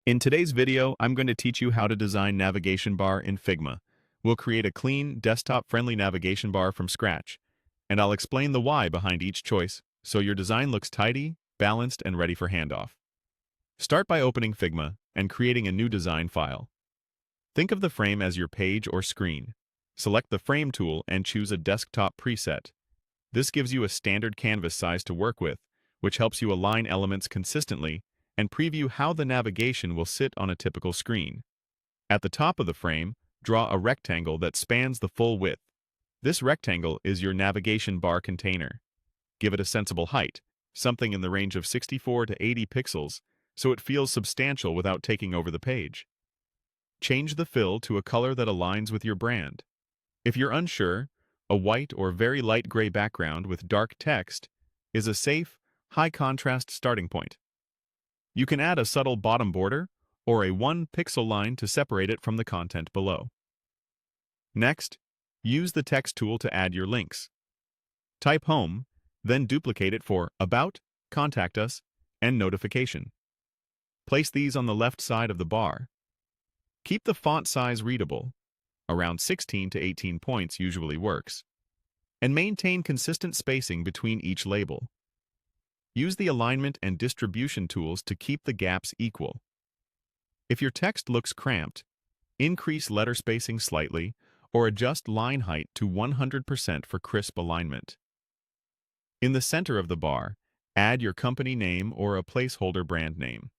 In today's video, I'm going to teach you how to design navigation bar in Figma. We'll create a clean, desktop-friendly navigation bar from scratch, and I'll explain the why behind each choice so your design looks tidy, balanced, and ready for handoff. Start by opening Figma and creating a new design file. Think of the frame as your page or screen. Select the Frame tool and choose a desktop preset. This gives you a standard canvas size to work with, which helps you align elements consistently and preview how the navigation will sit on a typical screen. At the top of the frame, draw a rectangle that spans the full width. This rectangle is your navigation bar container. Give it a sensible height, something in the range of 64 to 80 pixels, so it feels substantial without taking over the page. Change the fill to a color that aligns with your brand. If you're unsure, a white or very light gray background with dark text is a safe, high-contrast starting point. You can add a subtle bottom border or a 1-pixel line to separate it from the content below. Next, use the text tool to add your links. Type Home, then duplicate it for About, Contact Us, and Notification. Place these on the left side of the bar. Keep the font size readable. Around 16 to 18 points usually works. And maintain consistent spacing between each label. Use the alignment and distribution tools to keep the gaps equal. If your text looks cramped, increase letter spacing slightly or adjust line height to 100% for crisp alignment. In the center of the bar, add your company name or a placeholder brand name.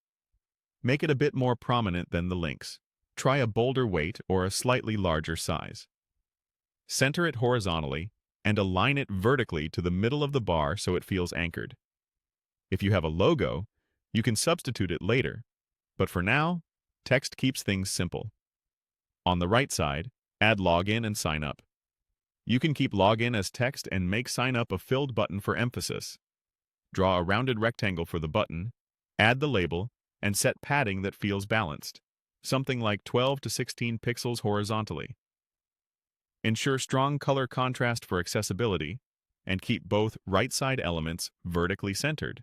Make it a bit more prominent than the links. Try a bolder weight or a slightly larger size. Center it horizontally and align it vertically to the middle of the bar so it feels anchored. If you have a logo, you can substitute it later, but for now, text keeps things simple. On the right side, add Login and Sign Up. You can keep Login as text and make Sign Up a filled button for emphasis. Draw a rounded rectangle for the button, add the label, and set padding that feels balanced, something like 12 to 16 pixels horizontally. Ensure strong color contrast for accessibility, and keep both right side elements vertically centered.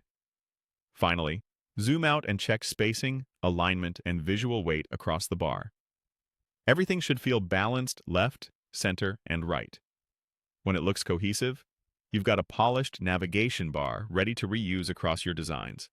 Finally, zoom out and check spacing, alignment, and visual weight across the bar. Everything should feel balanced left, center, and right. When it looks cohesive, you've got a polished navigation bar ready to reuse across your designs.